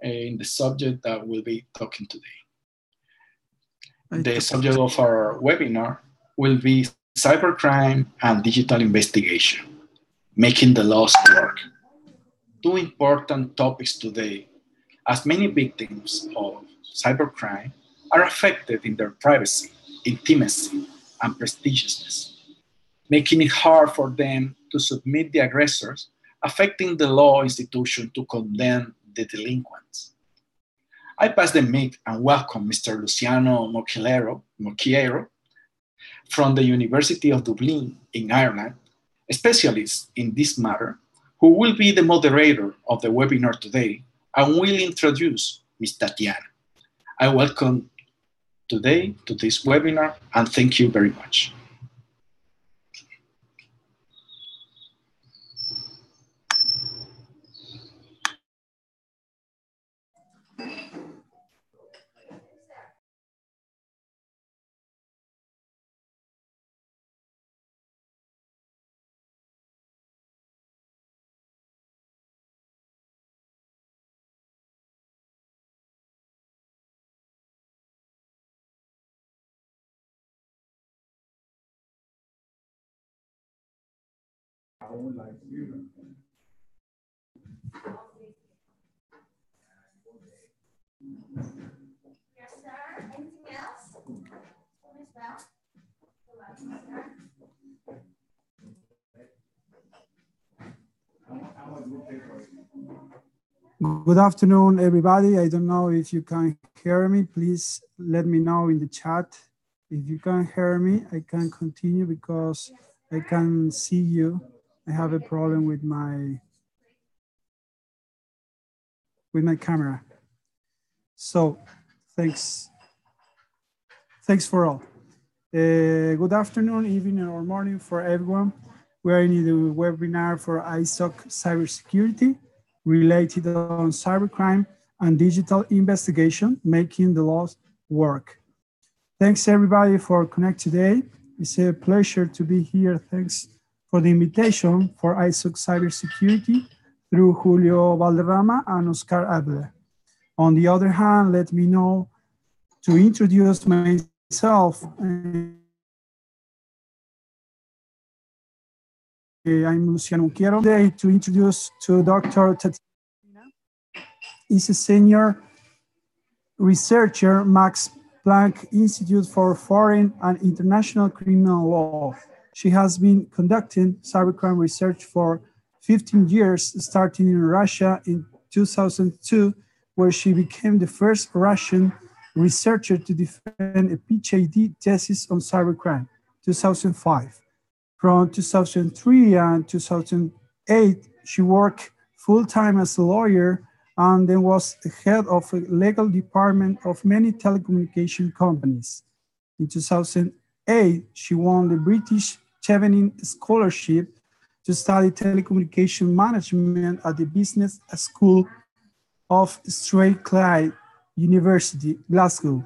in the subject that we'll be talking today. The subject of our webinar will be cybercrime and digital investigation, making the laws work. Two important topics today, as many victims of cybercrime are affected in their privacy, intimacy, and prestigiousness, making it hard for them to submit the aggressors, affecting the law institution to condemn the delinquents. I pass the mic and welcome Mr. Luciano Monchiero from the University of Dublin in Ireland, a specialist in this matter, who will be the moderator of the webinar today and will introduce Ms. Tatiana. I welcome today to this webinar and thank you very much. Yes, sir. Anything else? Good afternoon, everybody. I don't know if you can hear me. Please let me know in the chat. If you can hear me, I can continue because I can see you. I have a problem with my camera. So thanks for all. Good afternoon, evening, or morning for everyone. We are in the webinar for ISOC cybersecurity related on cybercrime and digital investigation, making the laws work. Thanks everybody for connecting today. It's a pleasure to be here. Thanks for the invitation for ISOC cybersecurity through Julio Valderrama and Oscar Abele. On the other hand, let me know to introduce myself. I'm Luciano Monchiero. Today to introduce to Dr. TATIANA. Is a senior researcher, Max Planck Institute for Foreign and International Criminal Law. She has been conducting cybercrime research for 15 years, starting in Russia in 2002, where she became the first Russian researcher to defend a PhD thesis on cybercrime, 2005. From 2003 and 2008, she worked full-time as a lawyer and then was the head of a legal department of many telecommunication companies. In 2008, she won the British Chevening Scholarship to study telecommunication management at the Business School of Strathclyde University, Glasgow.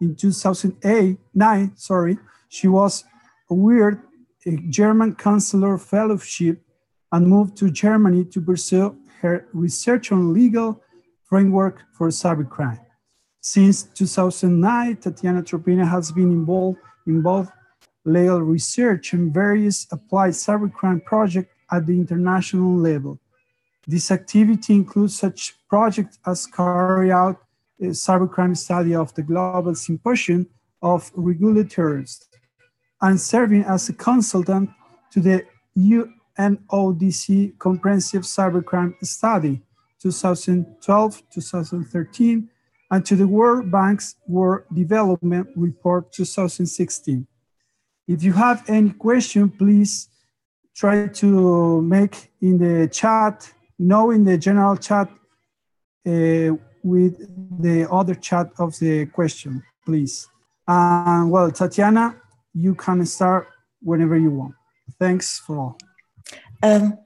In 2009, she was awarded a German Chancellor Fellowship and moved to Germany to pursue her research on legal framework for cybercrime. Since 2009, Tatiana TROPINA has been involved in both legal research and various applied cybercrime projects at the international level. This activity includes such projects as carry out a cybercrime study of the Global Symposium of Regulators and serving as a consultant to the UNODC Comprehensive Cybercrime Study 2012-2013 and to the World Bank's World Development Report 2016. If you have any question, please try to make in the chat, in the general chat with the other chat of the question, please. Well, Tatiana, you can start whenever you want. Thanks for all.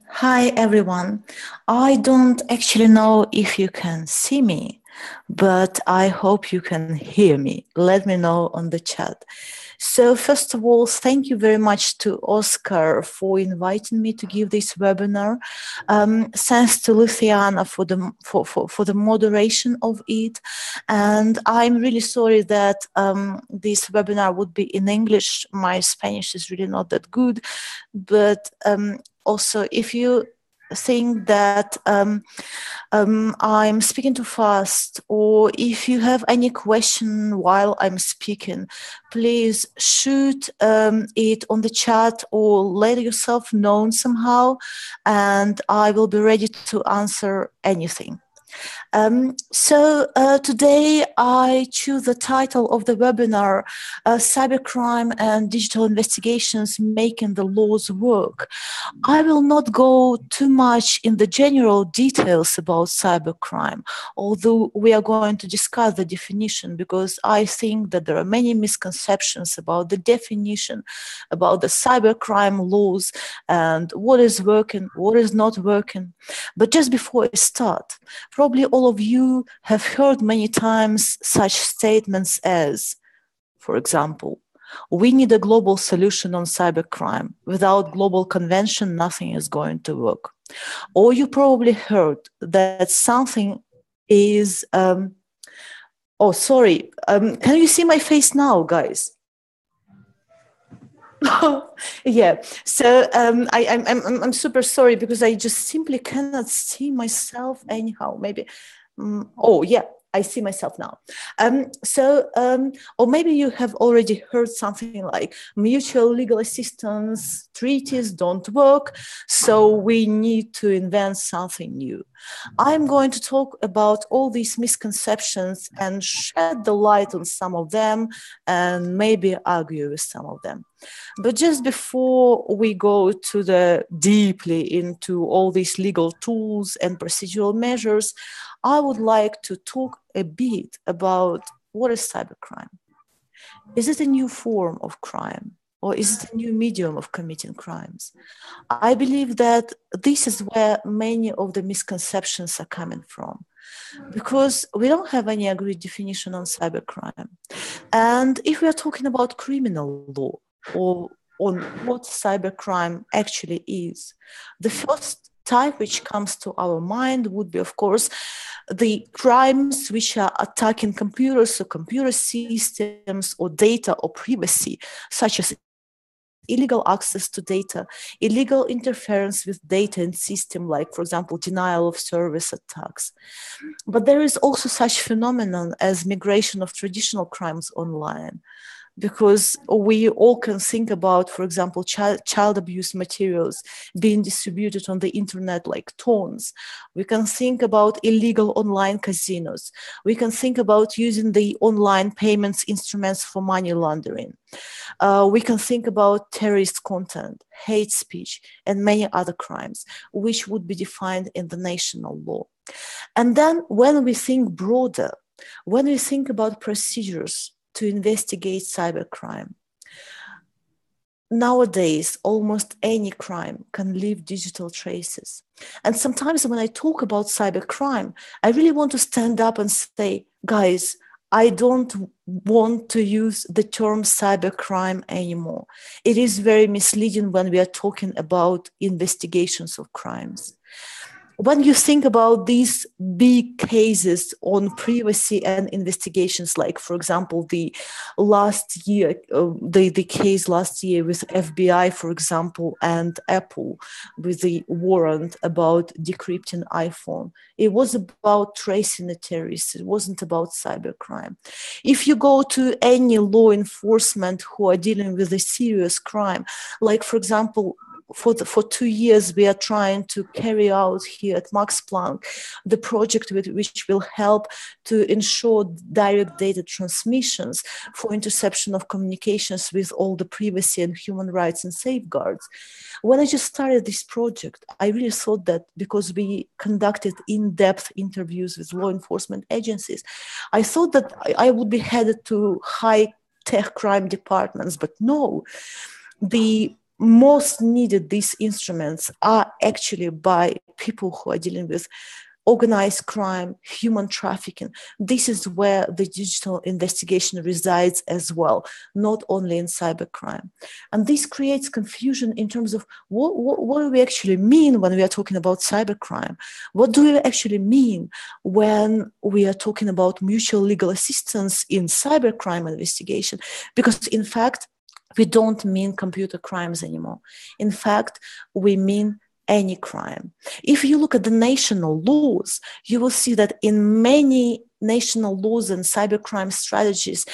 Hi, everyone. I don't actually know if you can see me, but I hope you can hear me. Let me know on the chat. So first of all, thank you very much to Oscar for inviting me to give this webinar. Thanks to Luciano for the moderation of it. And I'm really sorry that this webinar would be in English. My Spanish is really not that good. But also, if you think that I'm speaking too fast, or if you have any question while I'm speaking, please shoot it on the chat or let yourself know somehow, and I will be ready to answer anything. Today I choose the title of the webinar, Cybercrime and Digital Investigations Making the Laws Work. I will not go too much in the general details about cybercrime, although we are going to discuss the definition, because I think that there are many misconceptions about the definition, about the cybercrime laws, and what is working, what is not working. But just before I start, probably all of you have heard many times such statements as, for example, we need a global solution on cybercrime. Without global convention, nothing is going to work. Or you probably heard that something is, oh, sorry, can you see my face now, guys? Yeah, so I'm super sorry because I just simply cannot see myself anyhow. Maybe, oh yeah, I see myself now. Or maybe you have already heard something like mutual legal assistance treaties don't work, so we need to invent something new. I'm going to talk about all these misconceptions and shed the light on some of them and maybe argue with some of them. But just before we go to the deeply into all these legal tools and procedural measures, I would like to talk a bit about what is cybercrime. Is it a new form of crime, or is it a new medium of committing crimes? I believe that this is where many of the misconceptions are coming from, because we don't have any agreed definition on cybercrime. And if we are talking about criminal law, or on what cybercrime actually is, the first type which comes to our mind would be, of course, the crimes which are attacking computers or computer systems or data or privacy, such as illegal access to data, illegal interference with data and system, like, for example, denial of service attacks. But there is also such phenomenon as migration of traditional crimes online, because we all can think about, for example, child abuse materials being distributed on the internet like tons. We can think about illegal online casinos. We can think about using the online payments instruments for money laundering. We can think about terrorist content, hate speech, and many other crimes, which would be defined in the national law. And then when we think broader, when we think about procedures to investigate cybercrime, nowadays, almost any crime can leave digital traces. And sometimes when I talk about cybercrime, I really want to stand up and say, guys, I don't want to use the term cybercrime anymore. It is very misleading when we are talking about investigations of crimes. When you think about these big cases on privacy and investigations, like, for example, the last year, the case last year with FBI, for example, and Apple with the warrant about decrypting iPhone, it was about tracing the terrorists. It wasn't about cybercrime. If you go to any law enforcement who are dealing with a serious crime, like, for example, for 2 years, we are trying to carry out here at Max Planck the project which will help to ensure direct data transmissions for interception of communications with all the privacy and human rights and safeguards. When I just started this project, I really thought that because we conducted in-depth interviews with law enforcement agencies, I thought that I would be headed to high-tech crime departments, but no. The most needed these instruments are actually by people who are dealing with organized crime, human trafficking. This is where the digital investigation resides as well, not only in cybercrime. And this creates confusion in terms of what do we actually mean when we are talking about cybercrime? What do we actually mean when we are talking about mutual legal assistance in cybercrime investigation? Because in fact, we don't mean computer crimes anymore. In fact, we mean any crime. If you look at the national laws, you will see that in many national laws and cybercrime strategies,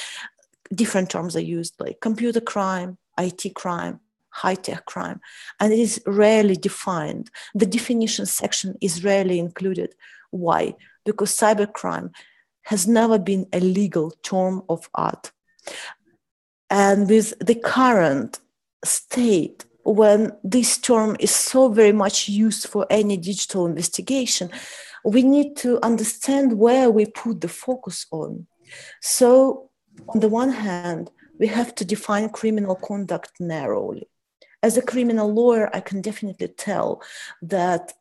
different terms are used, like computer crime, IT crime, high-tech crime, and it is rarely defined. The definition section is rarely included. Why? Because cybercrime has never been a legal term of art. And with the current state, when this term is so very much used for any digital investigation, we need to understand where we put the focus on. So on the one hand, we have to define criminal conduct narrowly. As a criminal lawyer, I can definitely tell that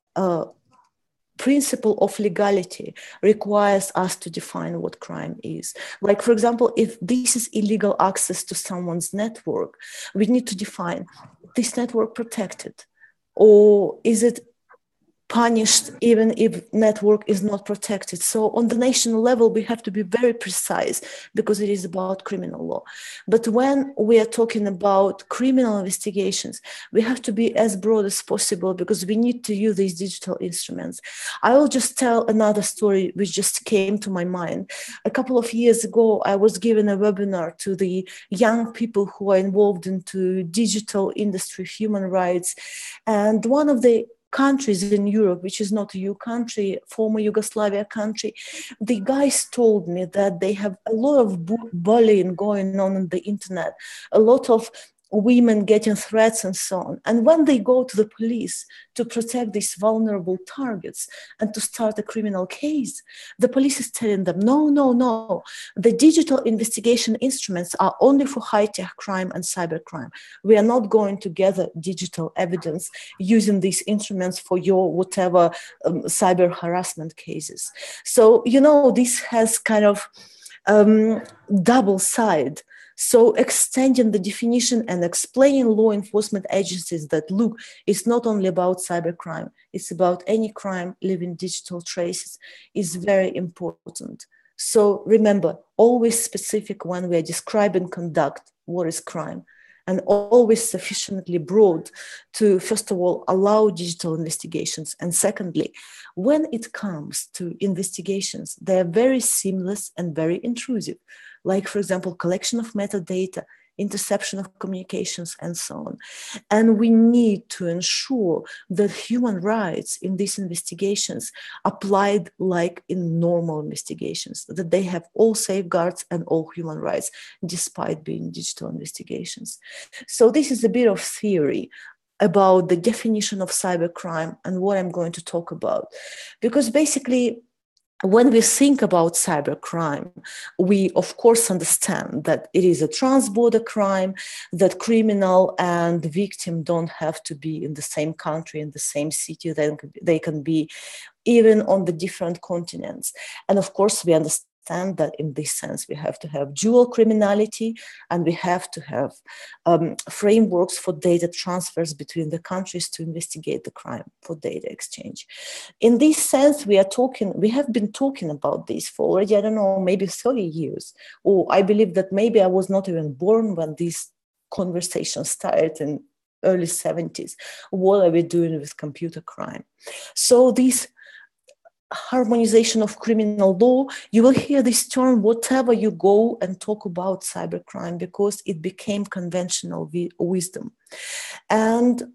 principle of legality requires us to define what crime is. Like, for example, if this is illegal access to someone's network, we need to define, this network protected, or is it punished even if network is not protected? So on the national level, we have to be very precise because it is about criminal law. But when we are talking about criminal investigations, we have to be as broad as possible because we need to use these digital instruments. I will just tell another story which just came to my mind. A couple of years ago, I was given a webinar to the young people who are involved into digital industry, human rights. And one of the countries in Europe, which is not a EU country, former Yugoslavia country, the guys told me that they have a lot of bullying going on the internet, a lot of women getting threats and so on. And when they go to the police to protect these vulnerable targets and to start a criminal case, the police is telling them, no, no, no, the digital investigation instruments are only for high-tech crime and cybercrime. We are not going to gather digital evidence using these instruments for your whatever cyber harassment cases. So, you know, this has kind of double side. So extending the definition and explaining law enforcement agencies that, look, it's not only about cybercrime, it's about any crime leaving digital traces is very important. So remember, always specific when we are describing conduct, what is crime, and always sufficiently broad to, first of all, allow digital investigations. And secondly, when it comes to investigations, they are very seamless and very intrusive. Like, for example, collection of metadata, interception of communications, and so on. And we need to ensure that human rights in these investigations applied like in normal investigations, that they have all safeguards and all human rights, despite being digital investigations. So this is a bit of theory about the definition of cybercrime and what I'm going to talk about. Because basically, when we think about cybercrime, we of course understand that it is a trans-border crime, that criminal and victim don't have to be in the same country, in the same city, they can be even on the different continents. And of course, we understand that in this sense, we have to have dual criminality and we have to have frameworks for data transfers between the countries to investigate the crime for data exchange. In this sense, we have been talking about this for already, I don't know, maybe 30 years, or I believe that maybe I was not even born when these conversations started in early 70s. What are we doing with computer crime? So these harmonization of criminal law, you will hear this term whatever you go and talk about cybercrime, because it became conventional wisdom. And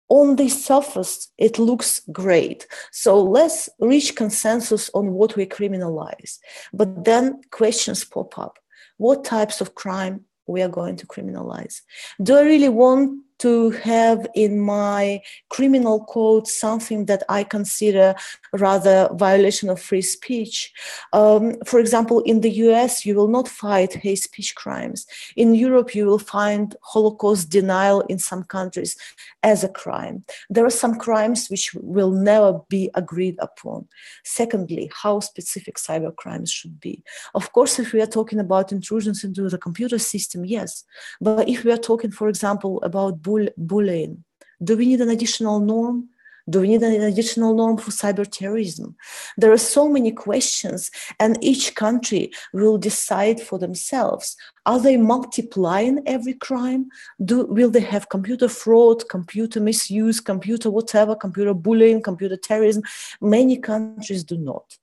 on the surface, it looks great. So let's reach consensus on what we criminalize. But then questions pop up. What types of crime we are going to criminalize? Do I really want to have in my criminal code something that I consider rather violation of free speech. For example, in the US, you will not fight hate speech crimes. In Europe, you will find Holocaust denial in some countries as a crime. There are some crimes which will never be agreed upon. Secondly, how specific cyber crimes should be. Of course, if we are talking about intrusions into the computer system, yes. But if we are talking, for example, about bullying, do we need an additional norm? Do we need an additional norm for cyber terrorism? There are so many questions, and each country will decide for themselves. Are they multiplying every crime? Will they have computer fraud, computer misuse, computer whatever, computer bullying, computer terrorism? Many countries do not.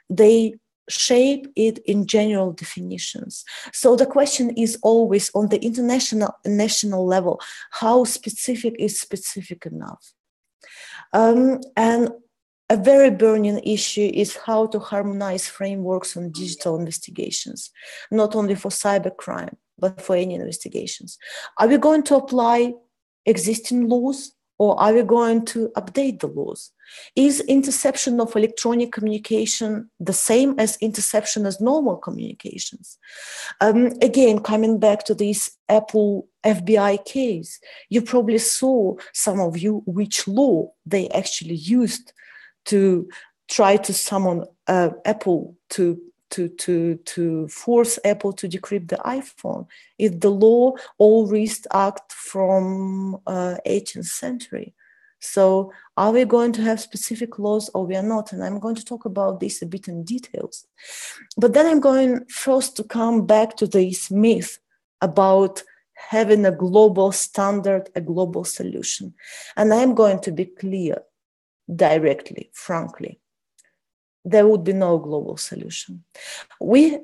They shape it in general definitions. So the question is always on the international and national level, how specific is specific enough? And a very burning issue is how to harmonize frameworks on digital investigations, not only for cybercrime, but for any investigations. Are we going to apply existing laws, or are we going to update the laws? Is interception of electronic communication the same as interception as normal communications? Again, coming back to this Apple FBI case, you probably saw, some of you, which law they actually used to try to summon Apple to force Apple to decrypt the iPhone. It's the law All Risks Act from 18th century. So are we going to have specific laws or we are not? And I'm going to talk about this a bit in details. But then I'm going first to come back to this myth about having a global standard, a global solution. And I'm going to be clear, directly, frankly. There would be no global solution. We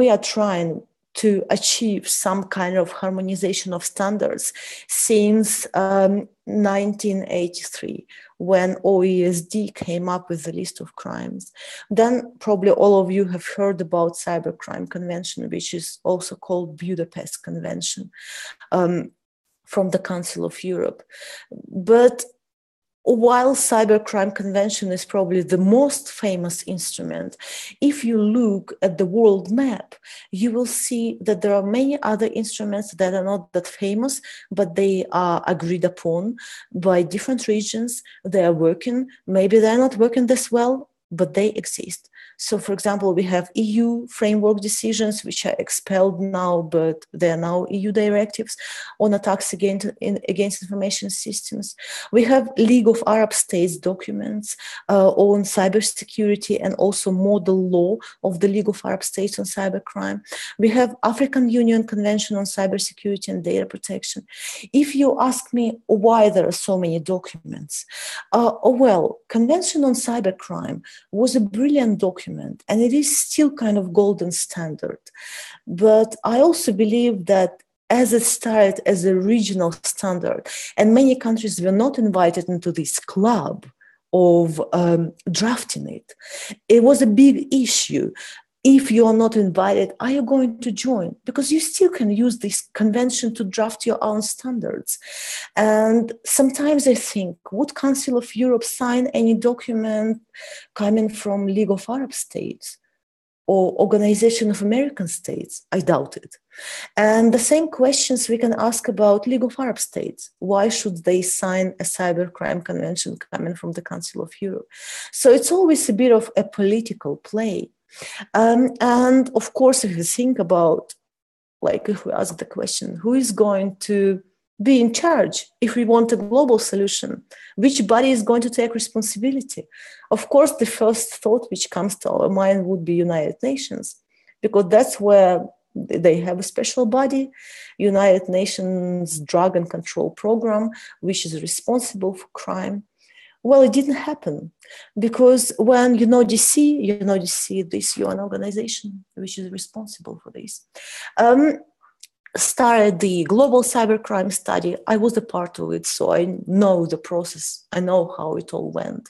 are trying to achieve some kind of harmonization of standards since 1983, when OECD came up with the list of crimes. Then probably all of you have heard about Cybercrime Convention, which is also called Budapest Convention from the Council of Europe. But while Cybercrime Convention is probably the most famous instrument, if you look at the world map, you will see that there are many other instruments that are not that famous, but they are agreed upon by different regions. They are working. Maybe they're not working this well, but they exist. So, for example, we have EU framework decisions, which are expelled now, but they are now EU directives on attacks against information systems. We have League of Arab States documents on cybersecurity and also model law of the League of Arab States on cybercrime. We have African Union Convention on Cybersecurity and Data Protection. If you ask me why there are so many documents, well, Convention on Cybercrime was a brilliant document, and it is still kind of golden standard. But I also believe that as it started as a regional standard, and many countries were not invited into this club of drafting it, it was a big issue. If you are not invited, are you going to join? Because you still can use this convention to draft your own standards. And sometimes I think, would Council of Europe sign any document coming from League of Arab States or Organization of American States? I doubt it. And the same questions we can ask about League of Arab States. Why should they sign a cybercrime convention coming from the Council of Europe? So it's always a bit of a political play. And of course, if you think about, like, if we ask the question, who is going to be in charge if we want a global solution? Which body is going to take responsibility? Of course, the first thought which comes to our mind would be United Nations, because that's where they have a special body, United Nations Drug and Control Program, which is responsible for crime. Well, it didn't happen because when UNODC, this UN organization, which is responsible for this, started the global cybercrime study. I was a part of it, so I know the process. I know how it all went.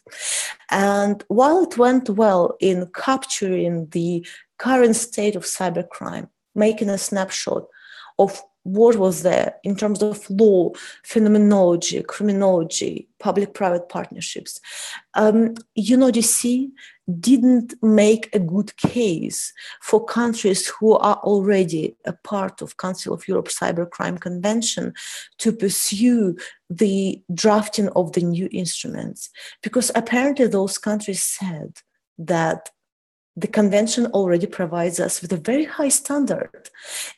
And while it went well in capturing the current state of cybercrime, making a snapshot of what was there in terms of law, phenomenology, criminology, public-private partnerships. UNODC didn't make a good case for countries who are already a part of Council of Europe Cybercrime Convention to pursue the drafting of the new instruments, because apparently those countries said that the convention already provides us with a very high standard.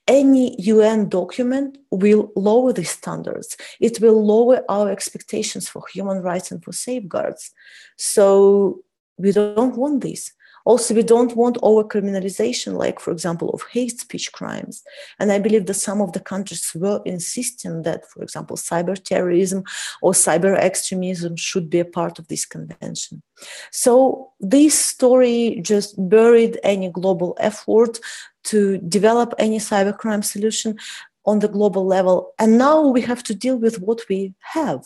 Any UN document will lower the standards. It will lower our expectations for human rights and for safeguards. So we don't want this. Also, we don't want over-criminalization, like, for example, of hate speech crimes. And I believe that some of the countries were insisting that, for example, cyber terrorism or cyber extremism should be a part of this convention. So this story just buried any global effort to develop any cybercrime solution on the global level. And now we have to deal with what we have.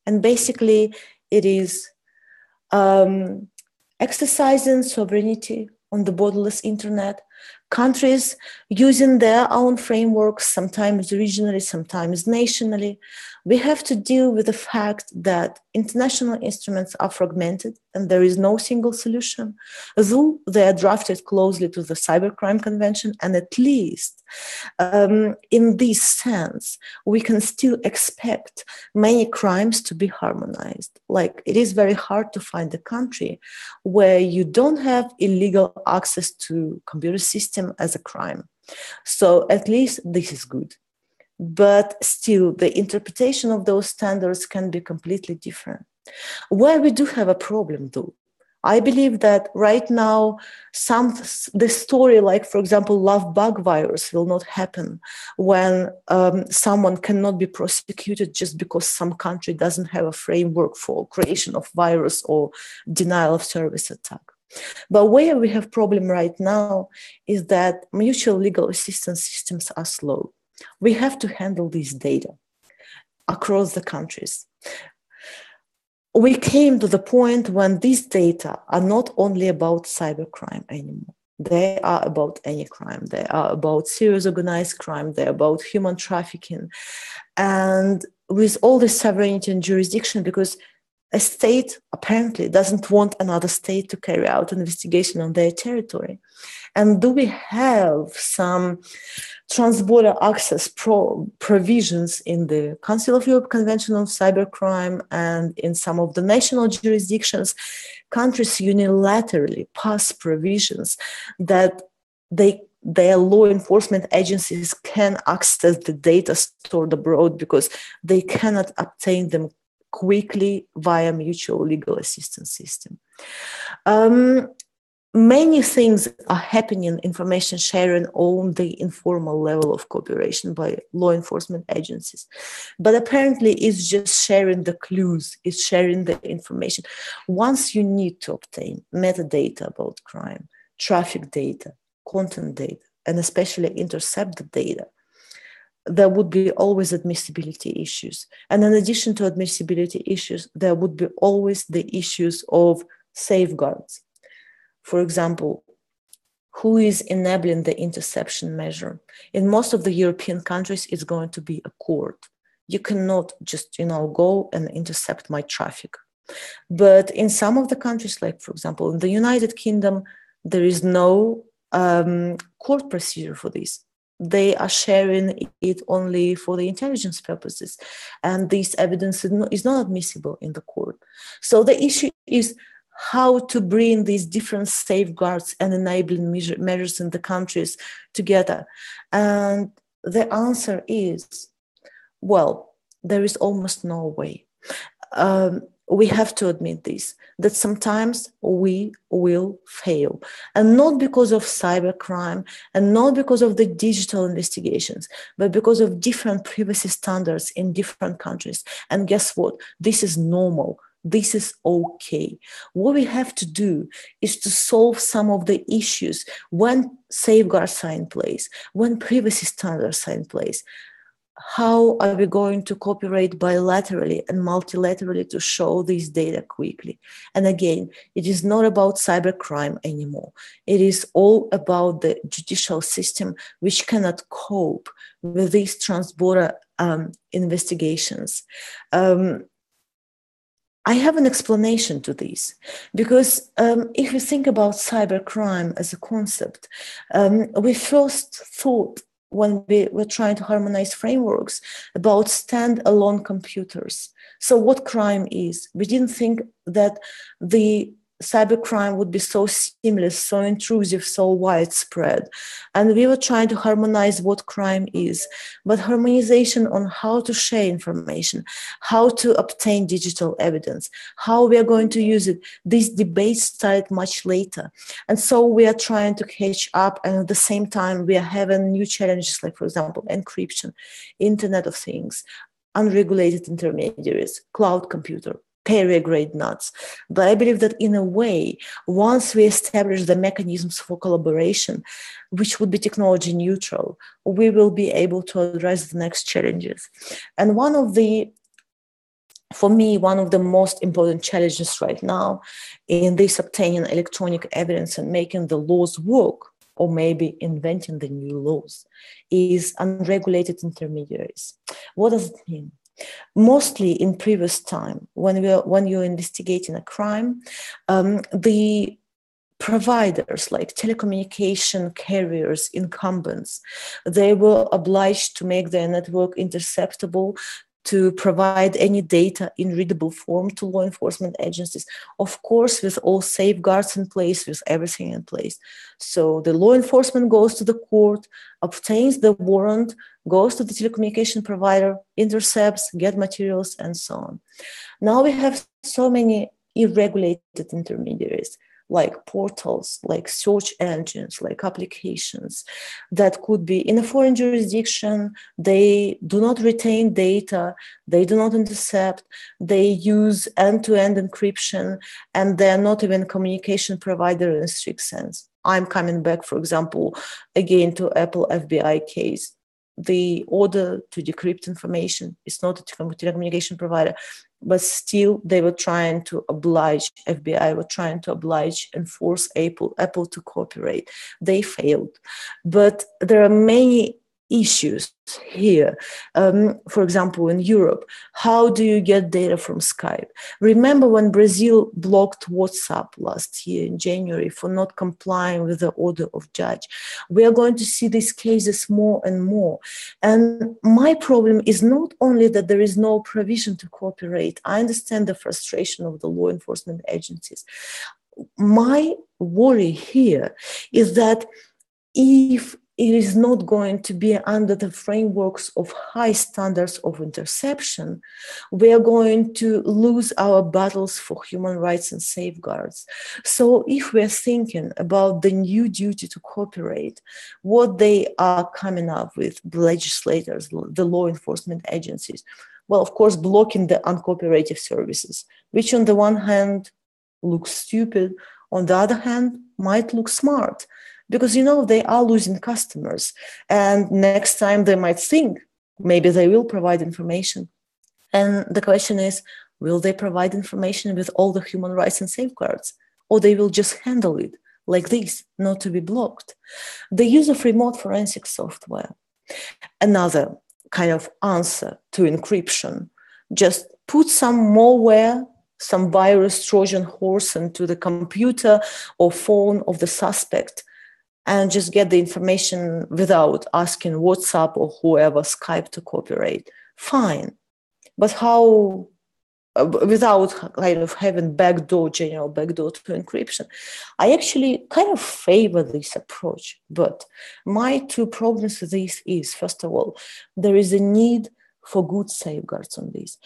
And basically, it is exercising sovereignty on the borderless internet, countries using their own frameworks, sometimes regionally, sometimes nationally. We have to deal with the fact that international instruments are fragmented and there is no single solution, though they are drafted closely to the Cybercrime Convention, and at least in this sense, we can still expect many crimes to be harmonized. Like, it is very hard to find a country where you don't have illegal access to computer system as a crime. So at least this is good. But still, the interpretation of those standards can be completely different. Where we do have a problem, though, I believe that right now, the story, like, for example, love bug virus will not happen when someone cannot be prosecuted just because some country doesn't have a framework for creation of virus or denial of service attack. But where we have problem right now is that mutual legal assistance systems are slow. We have to handle this data across the countries. We came to the point when these data are not only about cybercrime anymore. They are about any crime. They are about serious organized crime. They're about human trafficking. And with all this sovereignty and jurisdiction, because a state apparently doesn't want another state to carry out an investigation on their territory. And do we have some transborder access provisions in the Council of Europe Convention on Cybercrime and in some of the national jurisdictions? Countries unilaterally pass provisions that their law enforcement agencies can access the data stored abroad because they cannot obtain them quickly via mutual legal assistance system. Many things are happening in information sharing on the informal level of cooperation by law enforcement agencies. But apparently it's just sharing the clues, it's sharing the information. Once you need to obtain metadata about crime, traffic data, content data, and especially intercept the data, there would be always admissibility issues. And in addition to admissibility issues, there would be always the issues of safeguards. For example, who is enabling the interception measure? In most of the European countries, it's going to be a court. You cannot just, go and intercept my traffic. But in some of the countries, like, for example, in the United Kingdom, there is no court procedure for this. They are sharing it only for the intelligence purposes. And this evidence is not admissible in the court. So the issue is how to bring these different safeguards and enabling measures in the countries together. And the answer is, well, there is almost no way. We have to admit this, that sometimes we will fail. And not because of cybercrime and not because of the digital investigations, but because of different privacy standards in different countries. And guess what? This is normal. This is okay. What we have to do is to solve some of the issues when safeguards are in place, when privacy standards are in place. how are we going to cooperate bilaterally and multilaterally to show this data quickly? And again, it is not about cybercrime anymore. It is all about the judicial system, which cannot cope with these transborder investigations. I have an explanation to this, because if we think about cybercrime as a concept, we first thought, when we were trying to harmonize frameworks, about standalone computers. So what crime is? We didn't think that the cybercrime would be so seamless, so intrusive, so widespread. And we were trying to harmonize what crime is, but harmonization on how to share information, how to obtain digital evidence, how we are going to use it. These debates started much later. And so we are trying to catch up, and at the same time, we are having new challenges, like, for example, encryption, Internet of Things, unregulated intermediaries, cloud computer, carrier-grade nuts. But I believe that in a way, once we establish the mechanisms for collaboration, which would be technology neutral, we will be able to address the next challenges. And for me, one of the most important challenges right now in this obtaining electronic evidence and making the laws work, or maybe inventing the new laws, is unregulated intermediaries. What does it mean? Mostly in previous time, when you're investigating a crime, the providers like telecommunication carriers, incumbents, they were obliged to make their network interceptable, to provide any data in readable form to law enforcement agencies, of course, with all safeguards in place, with everything in place. So the law enforcement goes to the court, obtains the warrant, goes to the telecommunication provider, intercepts, get materials, and so on. Now we have so many irregulated intermediaries, like portals, like search engines, like applications that could be in a foreign jurisdiction. They do not retain data, they do not intercept, they use end-to-end encryption, and they're not even communication provider in a strict sense. I'm coming back, for example, again to Apple FBI case. The order to decrypt information is not a telecommunication provider, but still they were trying to oblige, FBI were trying to oblige and force Apple to cooperate. They failed. But there are many issues here. For example, in Europe, how do you get data from Skype? Remember when Brazil blocked WhatsApp last year in January for not complying with the order of judge? We are going to see these cases more and more. And my problem is not only that there is no provision to cooperate. I understand the frustration of the law enforcement agencies. My worry here is that if it is not going to be under the frameworks of high standards of interception, we are going to lose our battles for human rights and safeguards. So if we're thinking about the new duty to cooperate, what they are coming up with, the legislators, the law enforcement agencies, well, of course, blocking the uncooperative services, which on the one hand looks stupid, on the other hand might look smart. Because, you know, they are losing customers. And next time they might think, maybe they will provide information. And the question is, will they provide information with all the human rights and safeguards? Or they will just handle it like this, not to be blocked? The use of remote forensic software, another kind of answer to encryption, just put some malware, some virus Trojan horse into the computer or phone of the suspect, and just get the information without asking WhatsApp or whoever, Skype, to cooperate. Fine. But how, without kind of having general backdoor to encryption? I actually kind of favor this approach. But my two problems with this is, first of all, there is a need for good safeguards on this.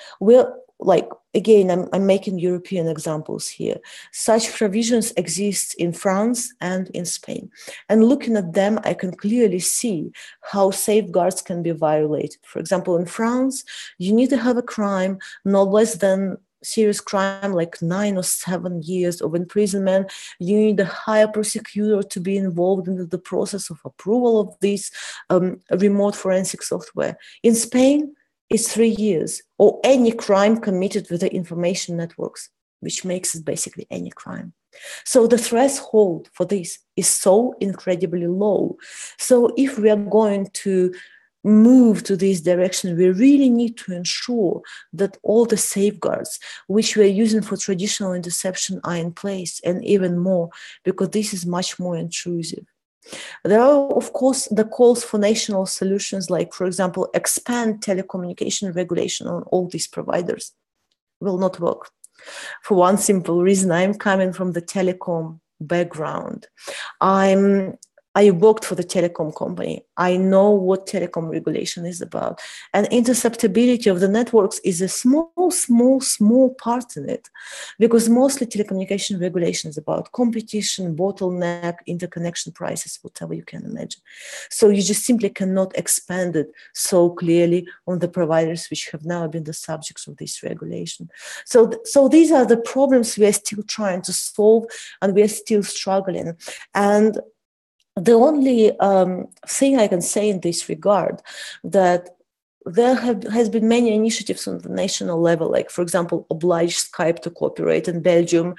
Like, again, I'm making European examples here. Such provisions exist in France and in Spain. And looking at them, I can clearly see how safeguards can be violated. For example, in France, you need to have a crime no less than serious crime, like 9 or 7 years of imprisonment. You need a higher prosecutor to be involved in the process of approval of this remote forensic software. In Spain, it's 3 years, or any crime committed with the information networks, which makes it basically any crime. So the threshold for this is so incredibly low. So if we are going to move to this direction, we really need to ensure that all the safeguards which we are using for traditional interception are in place, and even more, because this is much more intrusive. There are, of course, the calls for national solutions, like, for example, expand telecommunication regulation on all these providers. Will not work. For one simple reason, I'm coming from the telecom background. I worked for the telecom company. I know what telecom regulation is about. And interceptability of the networks is a small part in it, because mostly telecommunication regulation is about competition, bottleneck, interconnection prices, whatever you can imagine. So you just simply cannot expand it so clearly on the providers which have now been the subjects of this regulation. So these are the problems we are still trying to solve, and we are still struggling. And the only thing I can say in this regard, that there has been many initiatives on the national level, like, for example, oblige Skype to cooperate in Belgium,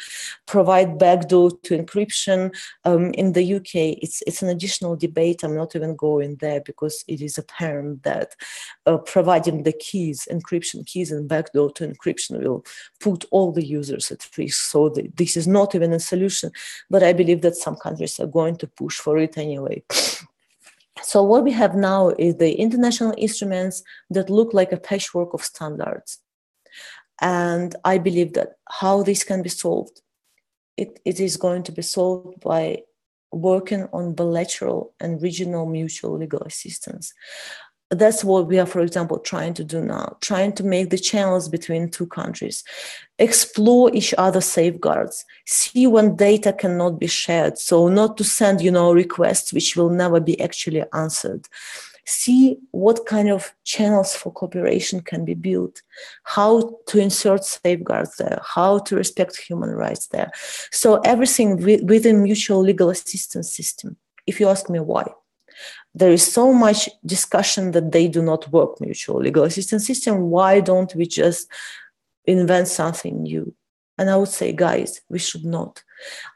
provide backdoor to encryption. In the UK, it's an additional debate. I'm not even going there, because it is apparent that providing the keys, encryption keys and backdoor to encryption, will put all the users at risk. So this is not even a solution, but I believe that some countries are going to push for it anyway. So what we have now is the international instruments that look like a patchwork of standards. And I believe that how this can be solved, it is going to be solved by working on bilateral and regional mutual legal assistance. That's what we are, for example, trying to do now, trying to make the channels between two countries, explore each other's safeguards, see when data cannot be shared, so not to send, requests which will never be actually answered. See what kind of channels for cooperation can be built, how to insert safeguards there, how to respect human rights there. So everything within mutual legal assistance system. If you ask me why, there is so much discussion that they do not work, mutual legal assistance system. Why don't we just invent something new? And I would say, guys, we should not.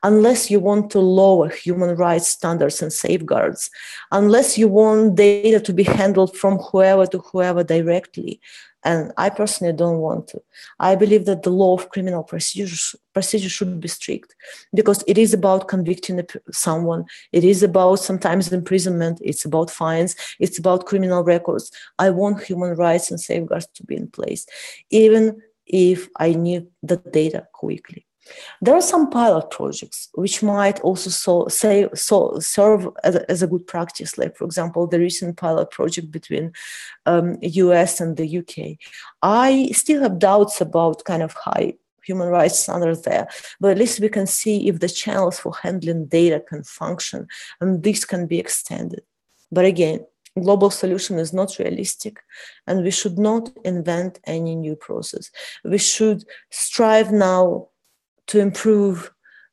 Unless you want to lower human rights standards and safeguards, unless you want data to be handled from whoever to whoever directly, and I personally don't want to. I believe that the law of criminal procedure should be strict, because it is about convicting someone. It is about sometimes imprisonment. It's about fines. It's about criminal records. I want human rights and safeguards to be in place, even if I need the data quickly. There are some pilot projects which might also serve as a good practice, like, for example, the recent pilot project between US and the UK. I still have doubts about kind of high human rights standards there, but at least we can see if the channels for handling data can function, and this can be extended. But again, global solution is not realistic, and we should not invent any new process. We should strive now to improve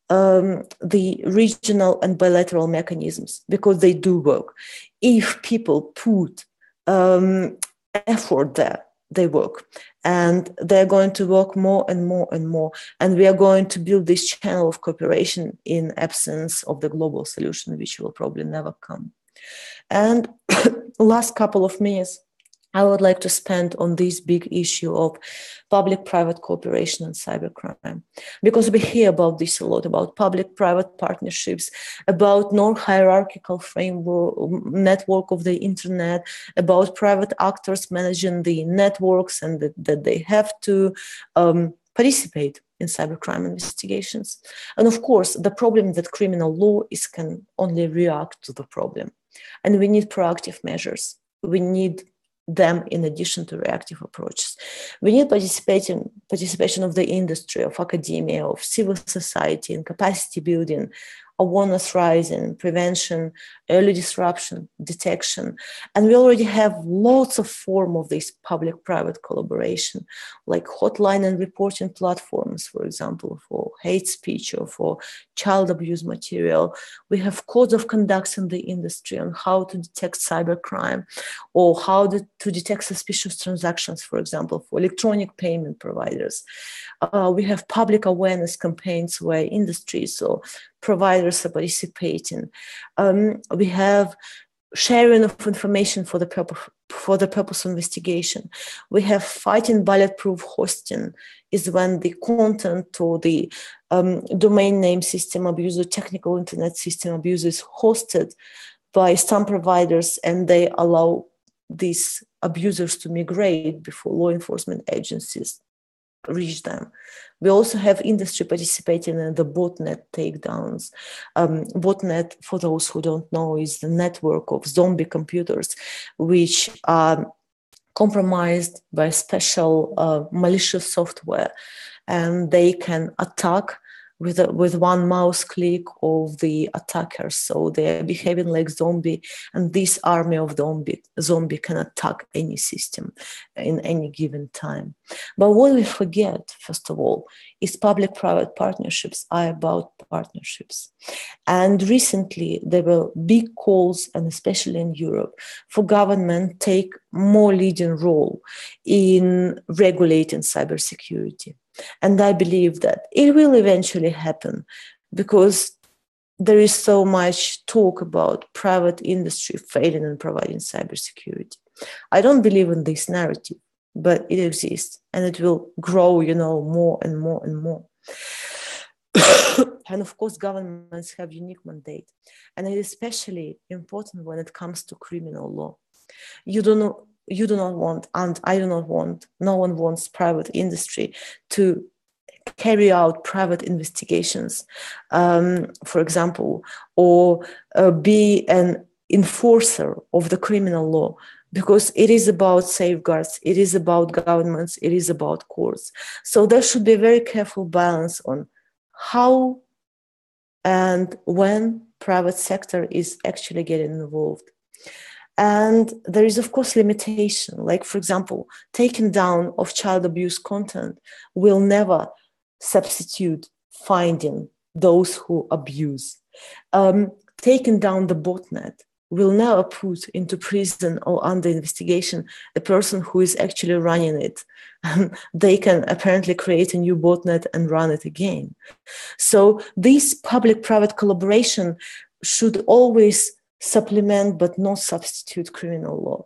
the regional and bilateral mechanisms, because they do work. If people put effort there, they work, and they're going to work more and more and more. And we are going to build this channel of cooperation in absence of the global solution, which will probably never come. And last couple of minutes, I would like to spend on this big issue of public-private cooperation and cybercrime, because we hear about this a lot, about public-private partnerships, about non-hierarchical framework, network of the internet, about private actors managing the networks, and that they have to participate in cybercrime investigations. And of course, the problem that criminal law can only react to the problem. And we need proactive measures. We need them in addition to reactive approaches. We need participation of the industry, of academia, of civil society in capacity building awareness raising, prevention, early disruption, detection. And we already have lots of form of this public-private collaboration, like hotline and reporting platforms, for example, for hate speech or for child abuse material. We have codes of conduct in the industry on how to detect cybercrime or how to detect suspicious transactions, for example, for electronic payment providers. We have public awareness campaigns where industries or providers are participating. We have sharing of information for the purpose of investigation. We have fighting bulletproof hosting, is when the content or the domain name system abuse or technical internet system abuse is hosted by some providers, and they allow these abusers to migrate before law enforcement agencies reach them. We also have industry participating in the botnet takedowns. Botnet, for those who don't know, is the network of zombie computers which are compromised by special malicious software, and they can attack with one mouse click of the attackers. So they're behaving like zombie, and this army of zombie can attack any system in any given time. But what we forget, first of all, is public-private partnerships are about partnerships. And recently there were big calls, and especially in Europe, for government take more leading role in regulating cybersecurity. And I believe that it will eventually happen, because there is so much talk about private industry failing in providing cybersecurity. I don't believe in this narrative, but it exists, and it will grow, more and more and more. And of course, governments have unique mandate, and it is especially important when it comes to criminal law. You do not want, and I do not want, no one wants private industry to carry out private investigations, for example, or be an enforcer of the criminal law, because it is about safeguards, it is about governments, it is about courts. So there should be a very careful balance on how and when private sector is actually getting involved. And there is, of course, limitation. Like, for example, taking down of child abuse content will never substitute finding those who abuse. Taking down the botnet will never put into prison or under investigation a person who is actually running it. They can apparently create a new botnet and run it again. So this public-private collaboration should always supplement but not substitute criminal law.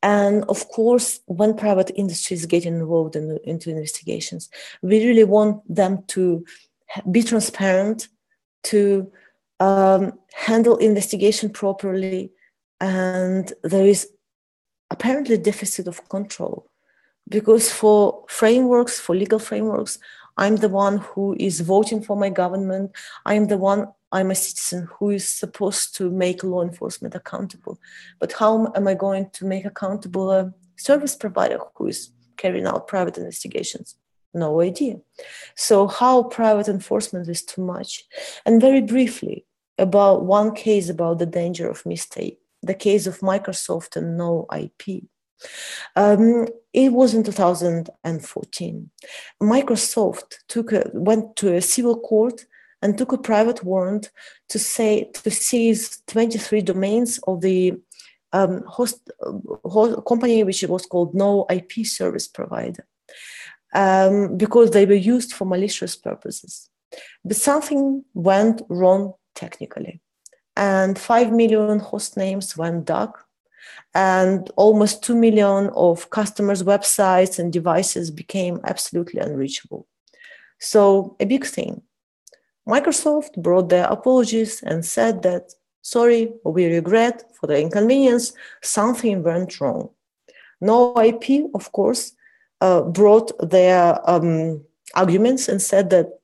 And of course, when private industries get involved into investigations, we really want them to be transparent, to handle investigation properly, and there is apparently deficit of control, because for legal frameworks, I'm the one who is voting for my government. I'm a citizen who is supposed to make law enforcement accountable. But how am I going to make accountable a service provider who is carrying out private investigations? No idea. So how private enforcement is too much. And very briefly, about one case about the danger of mistake, the case of Microsoft and no IP. It was in 2014. Microsoft went to a civil court and took a private warrant to seize 23 domains of the host company, which was called No IP Service Provider, because they were used for malicious purposes. But something went wrong technically, and 5 million host names went dark, and almost 2 million of customers' websites and devices became absolutely unreachable. So a big thing. Microsoft brought their apologies and said that, sorry, we regret for the inconvenience, something went wrong. No IP, of course, brought their arguments and said that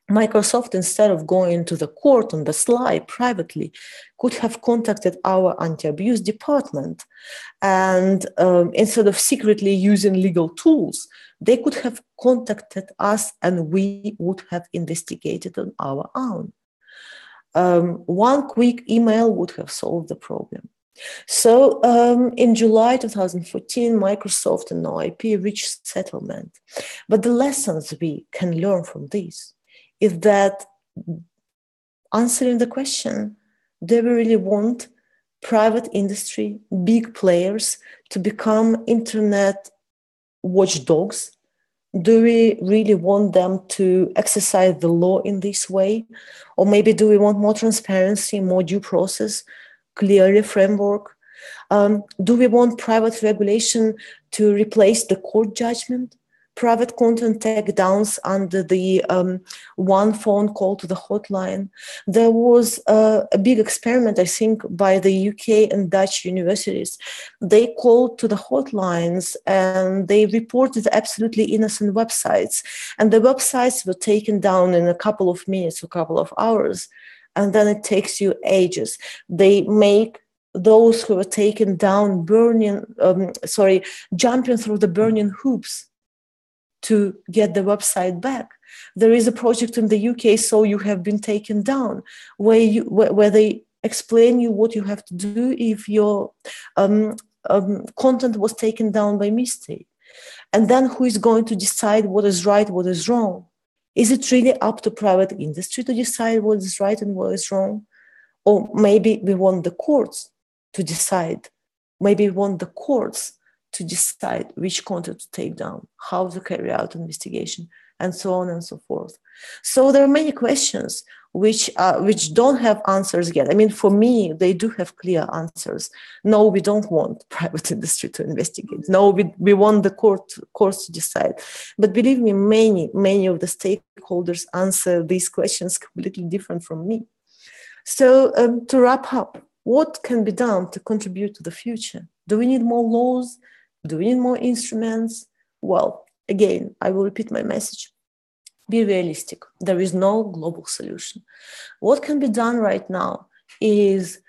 Microsoft, instead of going to the court on the sly privately, could have contacted our anti-abuse department. And instead of secretly using legal tools, they could have contacted us and we would have investigated on our own. One quick email would have solved the problem. So in July 2014, Microsoft and OIP reached settlement. But the lessons we can learn from this is that answering the question, do we really want private industry, big players to become internet watchdogs? Do we really want them to exercise the law in this way? Or maybe do we want more transparency, more due process, clearer framework? Do we want private regulation to replace the court judgment? Private content takedowns under the one phone call to the hotline. There was a big experiment, I think, by the UK and Dutch universities. They called to the hotlines and they reported absolutely innocent websites. And the websites were taken down in a couple of minutes, a couple of hours. And then it takes you ages. They make those who were taken down jumping through the burning hoops to get the website back. There is a project in the UK, So You Have Been Taken Down, where they explain you what you have to do if your content was taken down by mistake. And then who is going to decide what is right, what is wrong? Is it really up to private industry to decide what is right and what is wrong? Or maybe we want the courts to decide. Maybe we want the courts to decide which content to take down, how to carry out investigation, and so on and so forth. So there are many questions which don't have answers yet. I mean, for me, they do have clear answers. No, we don't want private industry to investigate. No, we want the courts to decide. But believe me, many of the stakeholders answer these questions completely different from me. So to wrap up, what can be done to contribute to the future? Do we need more laws? Do we need more instruments? Well, again, I will repeat my message. Be realistic. There is no global solution. What can be done right now is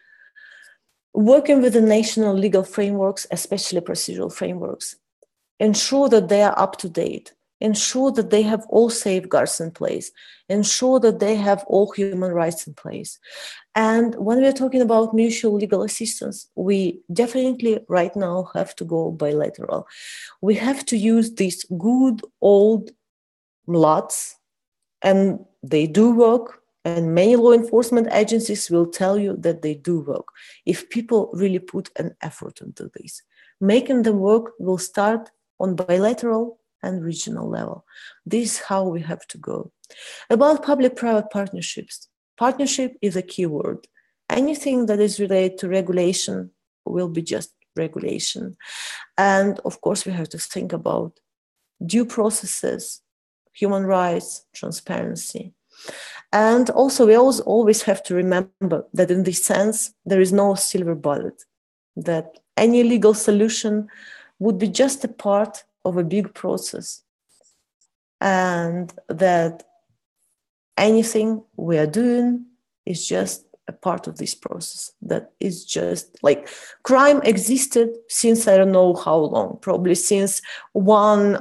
working with the national legal frameworks, especially procedural frameworks. Ensure that they are up to date. Ensure that they have all safeguards in place. Ensure that they have all human rights in place. And when we're talking about mutual legal assistance, we definitely right now have to go bilateral. We have to use these good old MLATs, and they do work. And many law enforcement agencies will tell you that they do work if people really put an effort into this. Making them work will start on bilateral and regional level. This is how we have to go. About public-private partnerships. Partnership is a key word. Anything that is related to regulation will be just regulation. And of course, we have to think about due processes, human rights, transparency. And also, we always have to remember that in this sense, there is no silver bullet, that any legal solution would be just a part of a big process, and that anything we are doing is just a part of this process. That is just like crime existed since I don't know how long, probably since one,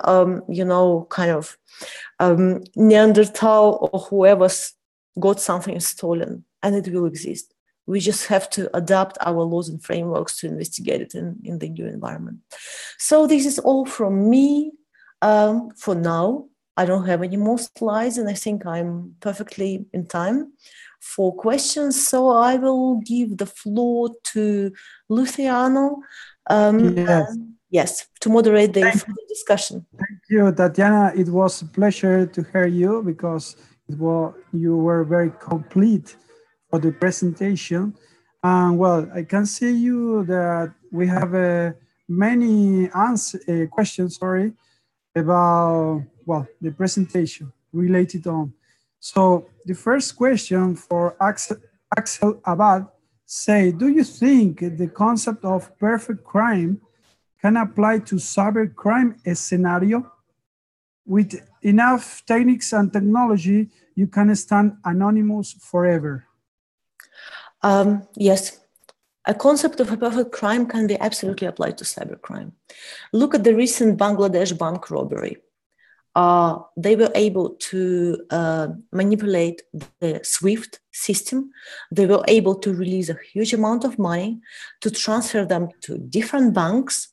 Neanderthal or whoever's got something stolen, and it will exist. We just have to adapt our laws and frameworks to investigate it in the new environment. So this is all from me for now. I don't have any more slides, and I think I'm perfectly in time for questions. So I will give the floor to Luciano. Yes, to moderate the discussion. Thank you, Tatiana. It was a pleasure to hear you because you were very complete for the presentation. Well, I can see you that we have many questions, about, well, the presentation related on. So the first question for Axel Abad say, do you think the concept of perfect crime can apply to cybercrime scenario? With enough techniques and technology, you can stand anonymous forever. Yes, a concept of a perfect crime can be absolutely applied to cybercrime. Look at the recent Bangladesh bank robbery. they were able to manipulate the SWIFT system. They were able to release a huge amount of money, to transfer them to different banks.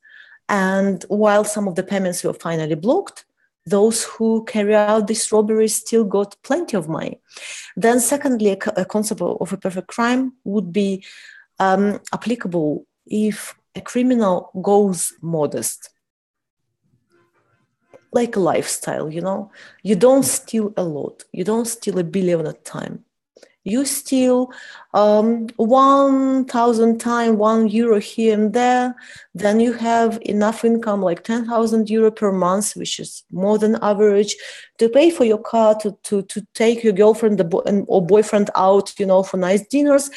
And while some of the payments were finally blocked, those who carry out these robberies still got plenty of money. Then secondly, a concept of a perfect crime would be applicable if a criminal goes modest. Like a lifestyle, you know, you don't steal a lot. You don't steal 1 billion at a time. You steal 1,000 times €1 here and there. Then you have enough income, like 10,000 euro per month, which is more than average, to pay for your car, to take your girlfriend or boyfriend out, you know, for nice dinners,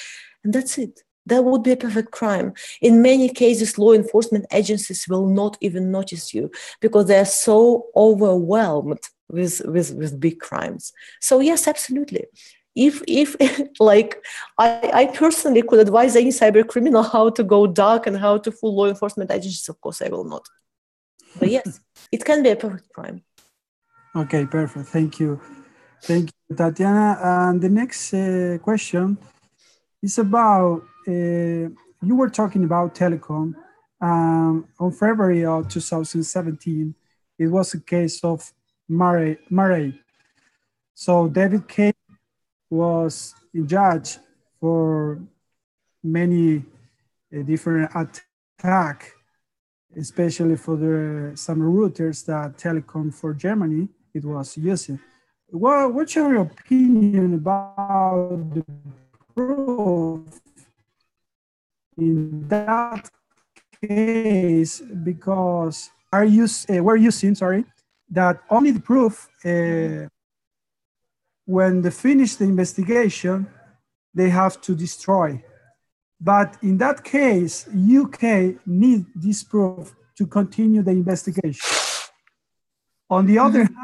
and that's it. That would be a perfect crime. In many cases, law enforcement agencies will not even notice you because they're so overwhelmed with big crimes. So yes, absolutely. If like I personally could advise any cyber criminal how to go dark and how to fool law enforcement agencies, of course I will not. But yes, it can be a perfect crime. Okay, perfect. Thank you. Thank you, Tatiana. And the next question is about, you were talking about telecom. On February of 2017, it was a case of Murray. So David K. was judged for many different attacks, especially for some routers that Telecom for Germany it was using. What's your opinion about the proof in that case? Because we're using that only the proof when they finish the investigation, they have to destroy. But in that case, UK need this proof to continue the investigation. On the other hand,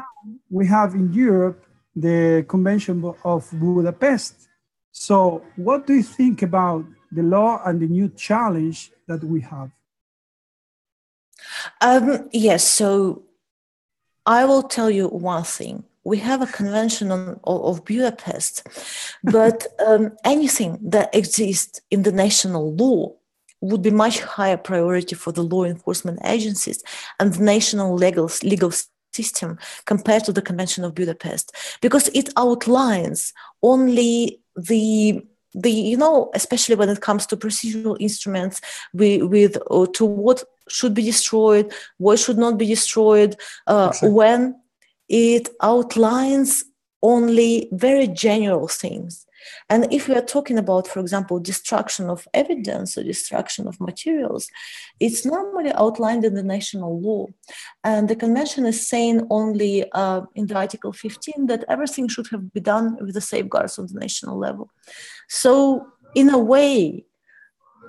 we have in Europe the Convention of Budapest. So what do you think about the law and the new challenge that we have? Yes, so I will tell you one thing. We have a convention of Budapest, but anything that exists in the national law would be much higher priority for the law enforcement agencies and the national legal system compared to the Convention of Budapest, because it outlines only the you know, especially when it comes to procedural instruments to what should be destroyed, what should not be destroyed, exactly. When it outlines only very general things. And if we are talking about, for example, destruction of evidence or destruction of materials, it's normally outlined in the national law. And the convention is saying only in the Article 15 that everything should have been done with the safeguards on the national level. So in a way,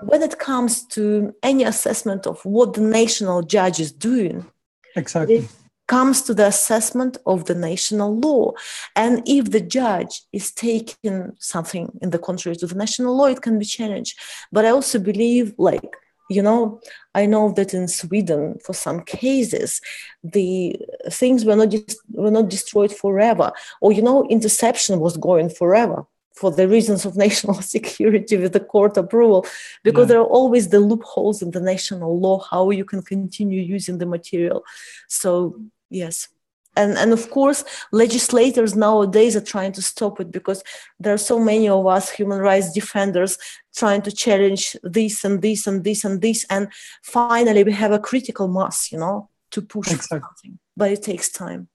when it comes to any assessment of what the national judge is doing, exactly, it comes to the assessment of the national law. And if the judge is taking something in the contrary to the national law, it can be challenged. But I also believe, like, you know, I know that in Sweden, for some cases, the things were not destroyed forever. Or, you know, interception was going forever for the reasons of national security with the court approval, because there are always the loopholes in the national law, how you can continue using the material. So, yes. And of course, legislators nowadays are trying to stop it because there are so many of us human rights defenders trying to challenge this and this and this and this. And finally, we have a critical mass, you know, to push for something. But it takes time.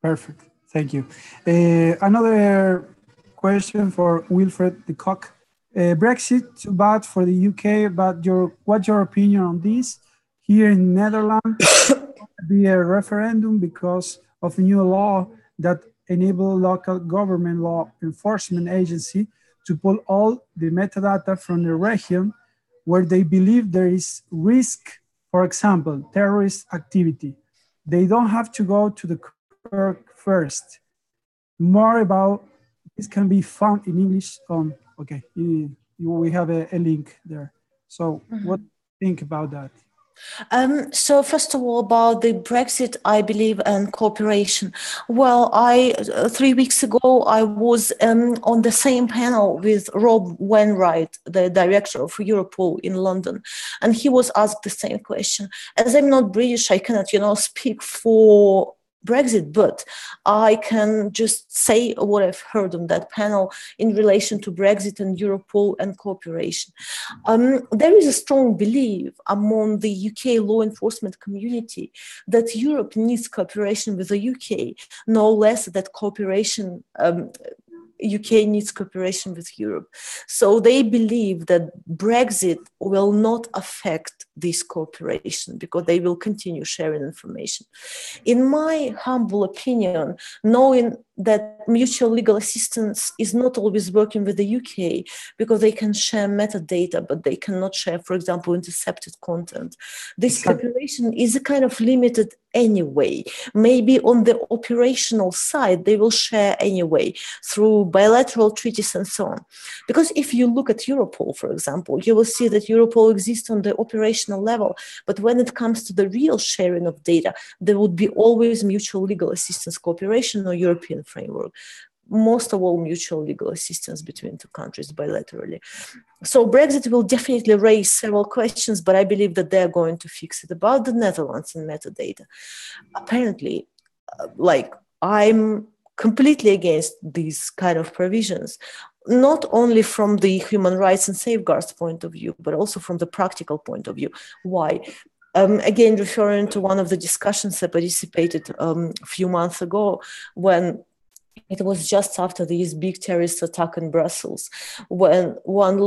Perfect. Thank you. Another question for Wilfred de Kock. Brexit, too bad for the UK, but what's your opinion on this? Here in Netherlands, be a referendum because of a new law that enable local government law enforcement agency to pull all the metadata from the region where they believe there is risk, for example, terrorist activity. They don't have to go to the court first. More about this can be found in English on, okay, we have a link there. So what do you think about that? So first of all, about the Brexit, I believe, and cooperation. Well, 3 weeks ago, I was on the same panel with Rob Wainwright, the director of Europol in London, and he was asked the same question. As I'm not British, I cannot, speak for Brexit, but I can just say what I've heard on that panel in relation to Brexit and Europol and cooperation. There is a strong belief among the UK law enforcement community that Europe needs cooperation with the UK, no less that cooperation UK needs cooperation with Europe. So they believe that Brexit will not affect this cooperation because they will continue sharing information. In my humble opinion, knowing that mutual legal assistance is not always working with the UK because they can share metadata, but they cannot share, for example, intercepted content. This cooperation is a kind of limited anyway. Maybe on the operational side, they will share anyway through bilateral treaties and so on. Because if you look at Europol, for example, you will see that Europol exists on the operational level, but when it comes to the real sharing of data, there would be always mutual legal assistance cooperation or European framework. Most of all, mutual legal assistance between two countries bilaterally. So Brexit will definitely raise several questions, but I believe that they're going to fix it. About the Netherlands and metadata, apparently, I'm completely against these kind of provisions, not only from the human rights and safeguards point of view, but also from the practical point of view. Why? Again, referring to one of the discussions I participated a few months ago, when it was just after this big terrorist attack in Brussels, when one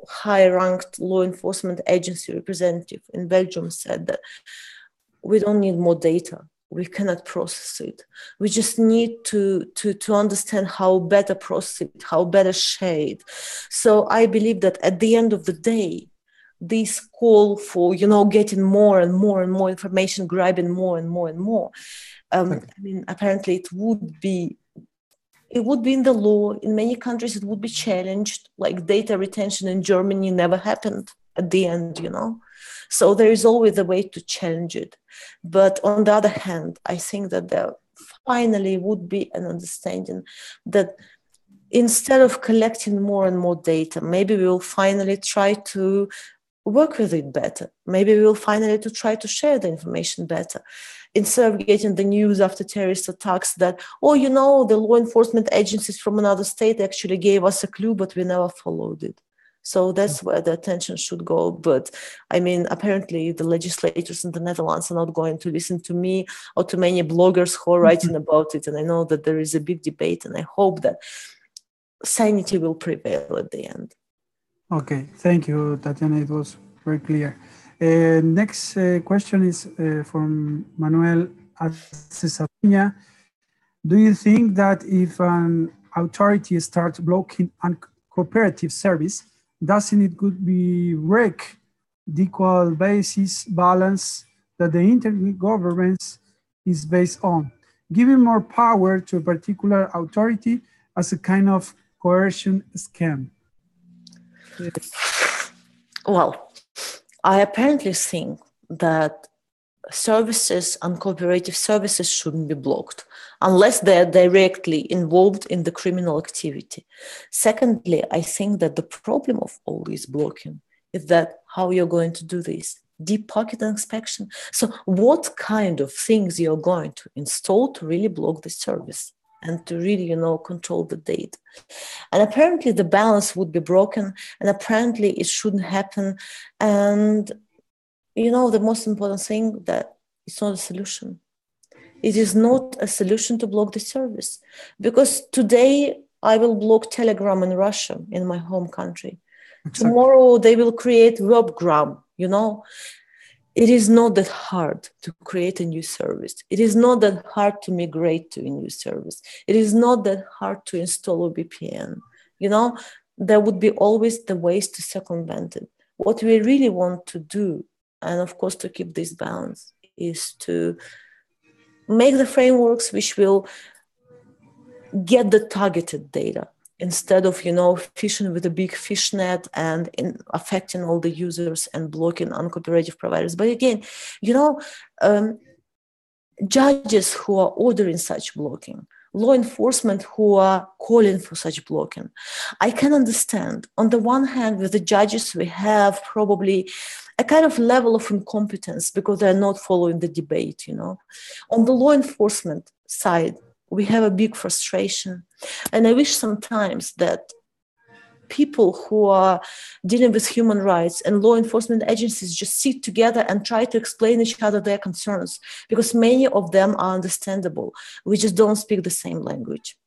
high-ranked law enforcement agency representative in Belgium said that we don't need more data. We cannot process it. We just need to understand how better process it, how better share it. So I believe that at the end of the day, this call for, getting more and more and more information, grabbing more and more and more, apparently it would be in the law. In many countries, it would be challenged, like data retention in Germany never happened at the end, So there is always a way to challenge it. But on the other hand, I think that there finally would be an understanding that instead of collecting more and more data, maybe we will finally try to work with it better. Maybe we will finally try to share the information better. Instead of getting the news after terrorist attacks that, the law enforcement agencies from another state actually gave us a clue, but we never followed it. So that's where the attention should go. But apparently the legislators in the Netherlands are not going to listen to me or to many bloggers who are writing about it. And I know that there is a big debate, and I hope that sanity will prevail at the end. Okay, thank you, Tatiana. It was very clear. Next question is from Manuel Acesapiña. Do you think that if an authority starts blocking a cooperative service, doesn't it could be wreck the equal basis balance that the intergovernance is based on, giving more power to a particular authority as a kind of coercion scam? Well, I apparently think that services and cooperative services shouldn't be blocked unless they're directly involved in the criminal activity. Secondly, I think that the problem of all this blocking is that how you're going to do this. Deep pocket inspection. So what kind of things you're going to install to really block the service and to really, control the data. And apparently the balance would be broken, and apparently it shouldn't happen. And, the most important thing, that it's not a solution. It is not a solution to block the service. Because today I will block Telegram in Russia, in my home country. Exactly. Tomorrow they will create Webgram, It is not that hard to create a new service. It is not that hard to migrate to a new service. It is not that hard to install a VPN. There would be always the ways to circumvent it. What we really want to do, and of course to keep this balance, is to make the frameworks which will get the targeted data. instead of, fishing with a big fish net and affecting all the users and blocking uncooperative providers. But again, judges who are ordering such blocking, law enforcement who are calling for such blocking, I can understand. On the one hand, with the judges, we have probably a kind of level of incompetence because they're not following the debate, On the law enforcement side, we have a big frustration. And I wish sometimes that people who are dealing with human rights and law enforcement agencies just sit together and try to explain each other their concerns, because many of them are understandable. We just don't speak the same language.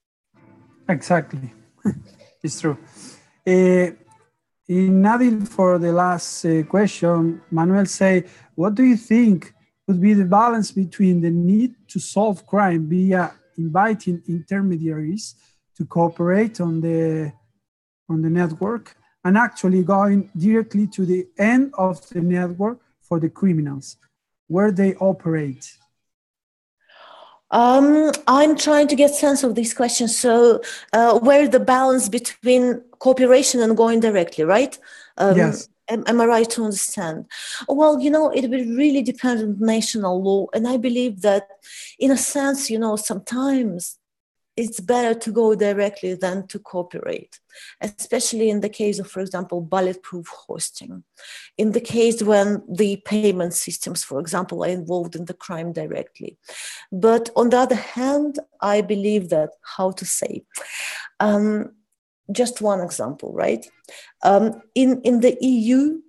Exactly. It's true. In Nadil, for the last question, Manuel say, what do you think would be the balance between the need to solve crime via inviting intermediaries to cooperate on the network and actually going directly to the end of the network for the criminals, where they operate? I'm trying to get sense of these questions. So where the balance between cooperation and going directly, right? Yes. Am I right to understand? Well, it will really depend on national law. And I believe that in a sense, sometimes it's better to go directly than to cooperate, especially in the case of, for example, bulletproof hosting. In the case when the payment systems, for example, are involved in the crime directly. But on the other hand, I believe that, just one example, right? In the EU,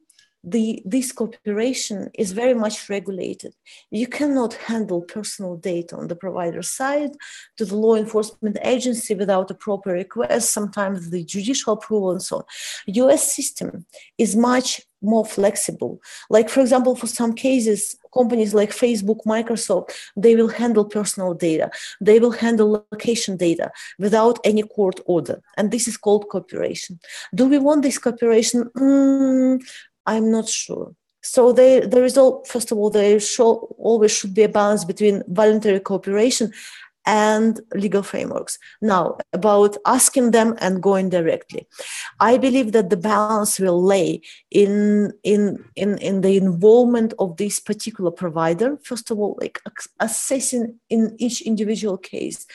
this cooperation is very much regulated. You cannot handle personal data on the provider side to the law enforcement agency without a proper request, sometimes the judicial approval and so on. US system is much more flexible. Like, for example, for some cases, companies like Facebook, Microsoft, they will handle personal data. They will handle location data without any court order. And this is called cooperation. Do we want this cooperation? I'm not sure. So the result, first of all, there always should be a balance between voluntary cooperation and legal frameworks. Now, about asking them and going directly, I believe that the balance will lay in the involvement of this particular provider. First of all, like assessing in each individual case,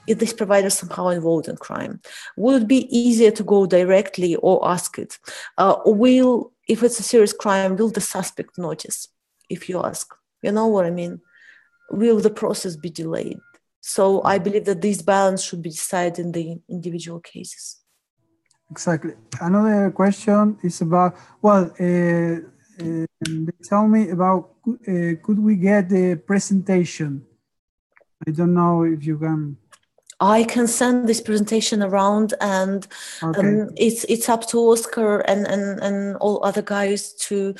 is this provider somehow involved in crime? Will it be easier to go directly or ask it? If it's a serious crime, will the suspect notice if you ask? You know what I mean? Will the process be delayed? So I believe that this balance should be decided in the individual cases. Exactly. Another question is about, they tell me about, could we get the presentation? I don't know if you can. I can send this presentation around, and okay. It's up to Oscar and all other guys to,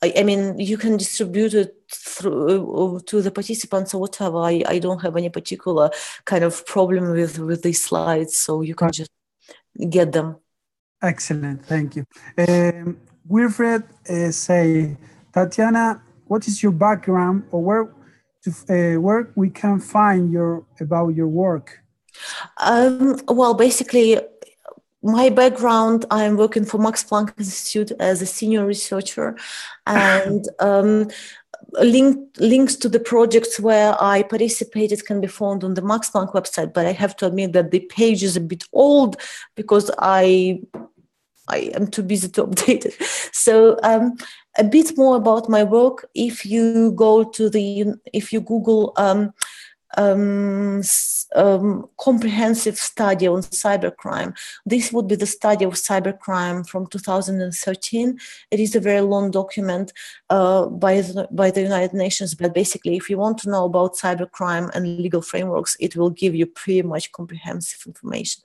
I mean, you can distribute it through to the participants or whatever. I don't have any particular kind of problem with these slides, so you can just get them. Excellent, thank you. Wilfred say, Tatiana, what is your background, or where we can find about your work? Well, basically, my background, I'm working for Max Planck Institute as a senior researcher, and links to the projects where I participated can be found on the Max Planck website, but I have to admit that the page is a bit old because I am too busy to update it. So a bit more about my work. If you Google comprehensive study on cybercrime. This would be the study of cybercrime from 2013. It is a very long document by the United Nations, but basically, if you want to know about cybercrime and legal frameworks, it will give you pretty much comprehensive information.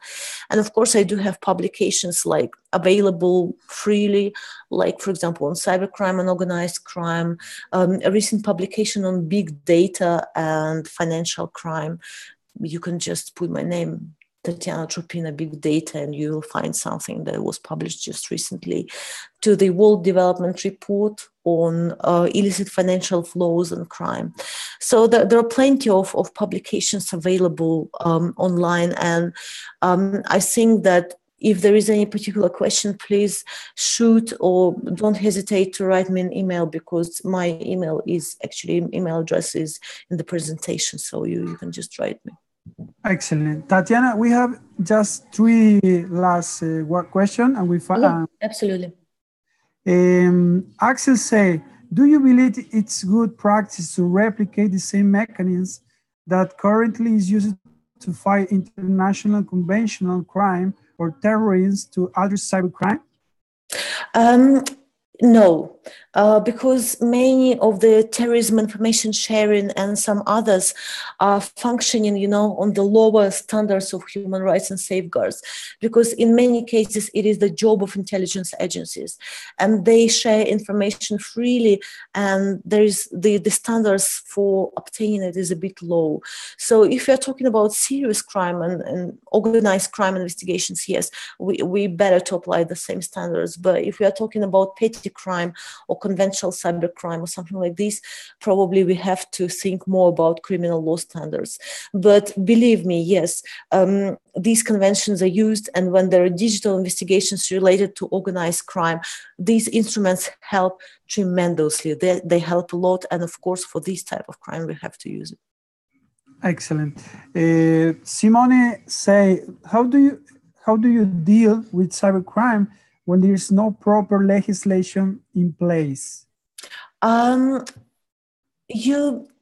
And of course, I do have publications like available freely, like, for example, on cybercrime and organized crime, a recent publication on big data and financial crime. You can just put my name TATIANA, TROPINA, Big Data, and you will find something that was published just recently, to the World Development Report on illicit financial flows and crime. So there are plenty of publications available online, and I think that if there is any particular question, please shoot or don't hesitate to write me an email, because my email address is in the presentation, so you can just write me. Excellent. Tatiana, we have just 3 last questions, and we absolutely. Axel say, do you believe it's good practice to replicate the same mechanisms that currently is used to fight international conventional crime or terrorism to address cybercrime? No, because many of the terrorism information sharing and some others are functioning, on the lower standards of human rights and safeguards, because in many cases it is the job of intelligence agencies, and they share information freely, and there is the standards for obtaining it is a bit low. So if you're talking about serious crime and organized crime investigations, yes, we better to apply the same standards. But if we are talking about petty crime or conventional cybercrime or something like this, probably we have to think more about criminal law standards. But believe me, yes, these conventions are used, and when there are digital investigations related to organized crime, these instruments help tremendously. They help a lot, and of course, for this type of crime, we have to use it. Excellent. Simone say, how do you deal with cybercrime when there is no proper legislation in place?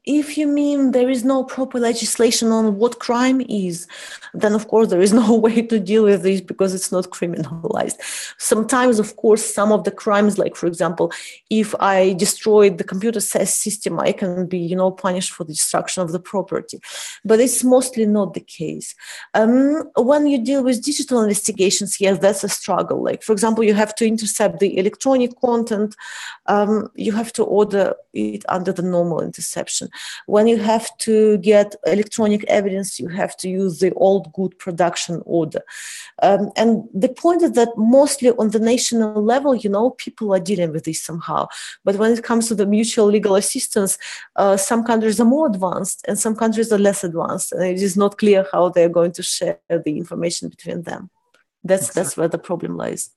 If you mean there is no proper legislation on what crime is, then of course there is no way to deal with this, because it's not criminalized. Sometimes, of course, some of the crimes, like for example, if I destroyed the computer CEST system, I can be, punished for the destruction of the property. But it's mostly not the case. When you deal with digital investigations, yes, that's a struggle. Like, for example, you have to intercept the electronic content. You have to order it under the normal interception. When you have to get electronic evidence, you have to use the old good production order. And the point is that mostly on the national level, people are dealing with this somehow. But when it comes to the mutual legal assistance, some countries are more advanced and some countries are less advanced. And it is not clear how they're going to share the information between them. That's where the problem lies.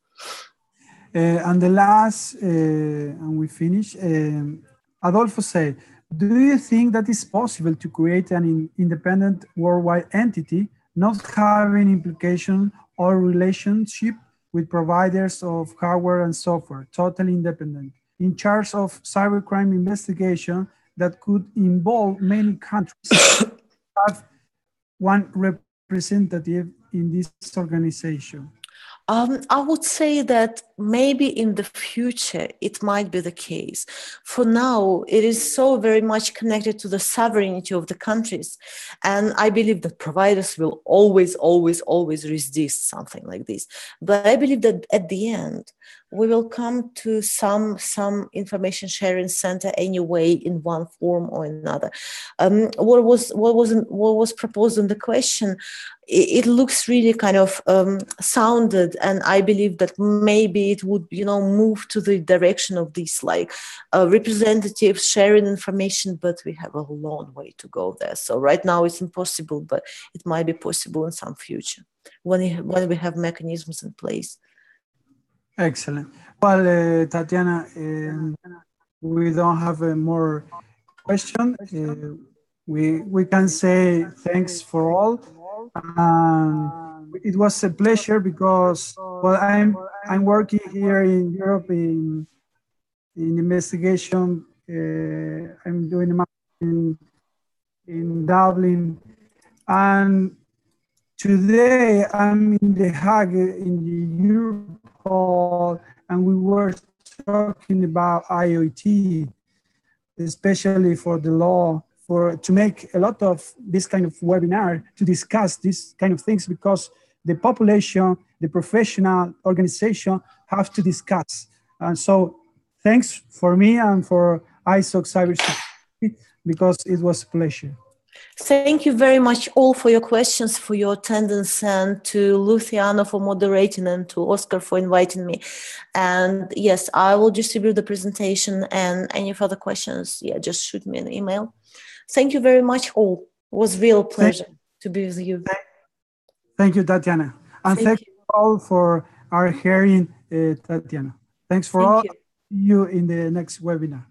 And the last, and we finish, Adolfo say, do you think that it's possible to create an independent worldwide entity, not having implication or relationship with providers of hardware and software, totally independent, in charge of cybercrime investigation that could involve many countries, have one representative in this organization? I would say that maybe in the future it might be the case. For now, it is so very much connected to the sovereignty of the countries. And I believe that providers will always resist something like this. But I believe that at the end, we will come to some information sharing center anyway, in one form or another. What was proposed in the question, it looks really kind of sounded, and I believe that maybe it would, move to the direction of this, like representatives sharing information, but we have a long way to go there. So right now it's impossible, but it might be possible in some future when we have mechanisms in place. Excellent. Well, Tatiana, we don't have more questions. We can say thanks for all. It was a pleasure because, well, I'm working here in Europe in investigation. I'm doing a master in Dublin, and today I'm in The Hague in the Europol, and we were talking about IoT, especially for the law, to make a lot of this kind of webinar to discuss these kind of things, because the population, the professional organization have to discuss. And so thanks for me and for ISOC Cybersecurity, because it was a pleasure. Thank you very much all for your questions, for your attendance, and to Luciano for moderating, and to Oscar for inviting me. And yes, I will distribute the presentation, and any further questions, yeah, just shoot me an email. Thank you very much all. It was a real pleasure to be with you. Thank you, Tatiana. And thank you all for our hearing, Tatiana. Thanks for all. See you in the next webinar.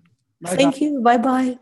Thank you. Bye-bye.